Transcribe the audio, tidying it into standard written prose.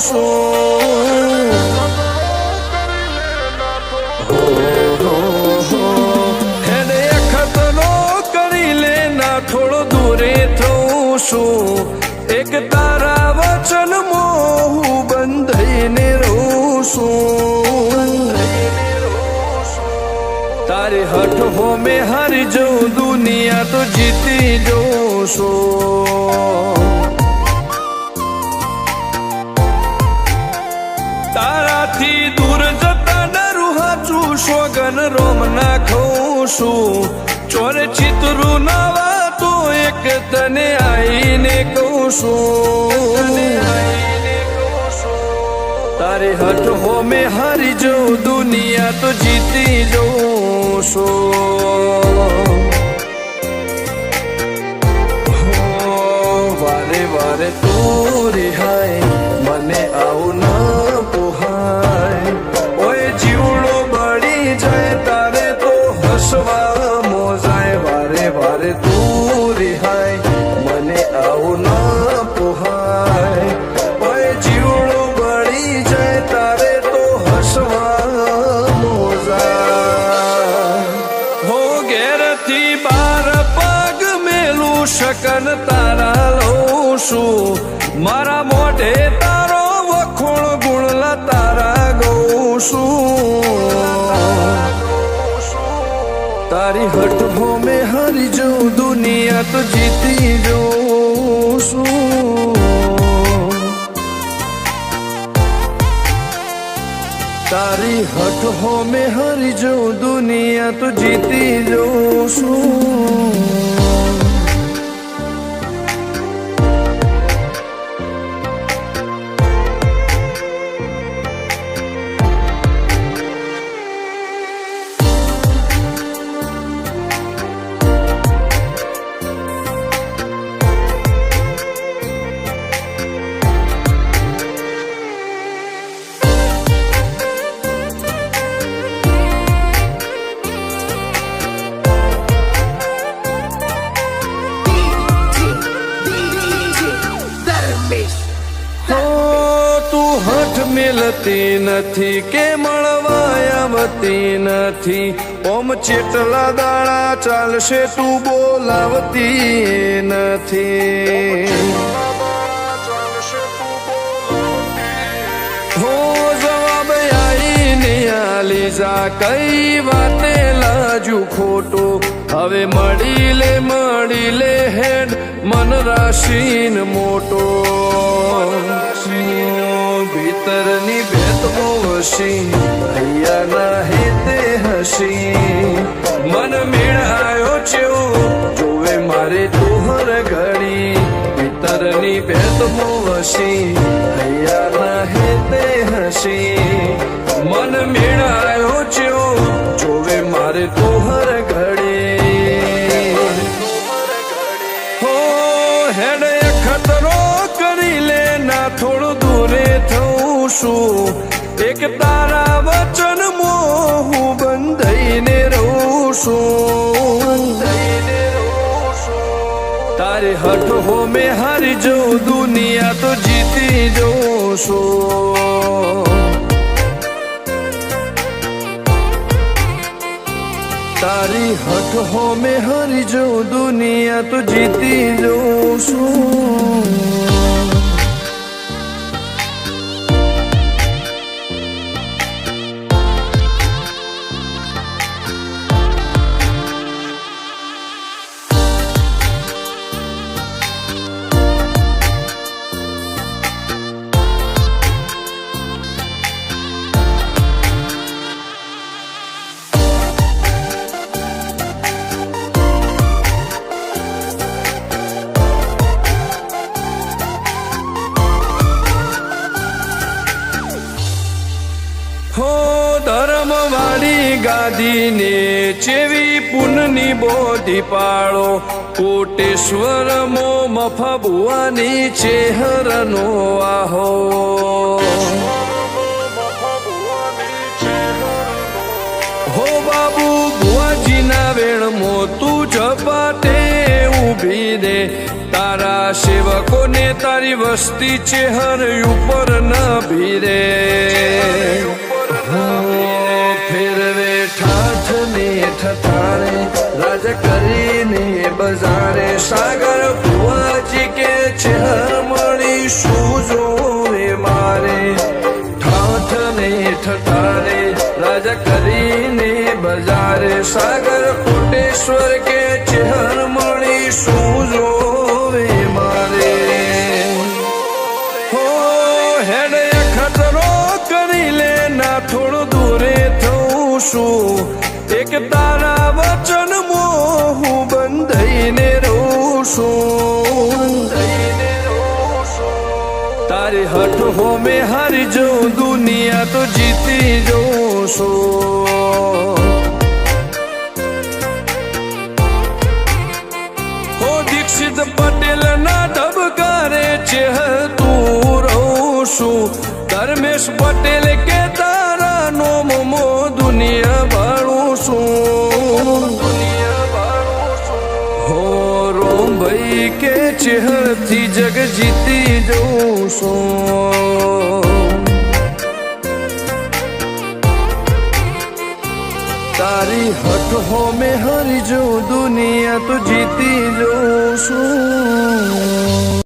છું એને ખતરો કરી લે ના થોડો દૂરે થઉં છું એક તારા વચન હું બંધાઈને રહું છું તારી હઠ હો મેં હારી જઉં દુનિયા તો જીતી જઉં છું તારાથી દૂર જતા ડરું હાચું સોગન રોમ ના ખઉં છું ચોરે ચિતરું નાવા તો એક તને આઈને કહું છું તારી હઠ હો મેં હારી જઉં દુનિયા તો જીતી જઉં છું વારે વારે તું રિહાય મને આવું ના પોહાય ઓય જીવડો બળી જાય તારે તો હસવા મોજાય વારે વારે તું રિહાય મને આવું ના પોહાય ઓય જીવડો બળી જાય તારે તો હસવા મોજાય હો ઘેરથી બાર પગ મેલું શકન તારા લઉં છું મારા મોઢે તારો વખોણ ગુણલા તારા ગઉં છું તારી હઠ હો મેં હારી જઉં દુનિયા તો જીતી જઉં છું તારી હઠ હો મેં હારી જઉં દુનિયા તો જીતી જઉં છું મેલતી નથી કે મળવા આવતી નથી ઓમ ચેટલા દાડા ચાલશે તું બોલાવતી નથી હો જવાબ આઈને આલી જા કઈ વાતે લાજુ ખોટો હવે મળી લે હેડ મન રાશીન મોટો ભીતરની ભેત વસી હૈયા ના હેતે હસી મન મેળાયો ચેવો જોવે મારે તોહર ઘડી ભીતરની ભેત વસી હૈયા ના હેતે હસી મન મેળાયો ચેવો જોવે મારે તોહર ઘડી હો હેડ ખતરો કરી લે ના થોડું દૂરે થઉં છું એક તારા વચન હું બંધાઈને રહું છું તારી હઠ હો મેં હારી જઉં દુનિયા તો જીતી જઉં છું તારી હઠ હો મેં હારી જઉં દુનિયા તો જીતી જઉં છું ધર્મવાળી ગાદીને ચેવી પુનની બોધી પાળો કોટેશ્વર મો મફા ભુવાની ચેહરનો આહો હો બાબુ ભુવાજીના વેણમો તું ઝપાટે ઊભી દે તારા સેવકોને તારી વસ્તી ચેહર ઉપર ન ભીરે ફેરવે ઠાઠ ને ઠઠાણે રાજ કરીને બજારે સાગર ભુવાજી કે ચેહર મળીશું જોવે મારે ઠાઠ ને ઠઠાણે રાજ કરીને બજારે સાગર કોટેશ્વર કે ચેહર મળીશું જોવે મારે હો હેડ ખતરો કરી લે ના થોડું દૂરે થઉં છું એક તારા વચન હું બંધાઈને રહું છું તારી હઠ હો મેં હારી જઉં દુનિયા તો જીતી જઉં છું હો દીક્ષિત પટેલ ના ધબકારે ચેહ તું રહું છું ધર્મેશ પટેલ કે તારા નોમો દુનિયા ભાળું છું હો રોમ ભાઈ કે ચેહરથી જગ જીતી જઉં છું તારી હઠ હો મેં હરી જઉં દુનિયા તો જીતી જઉં છું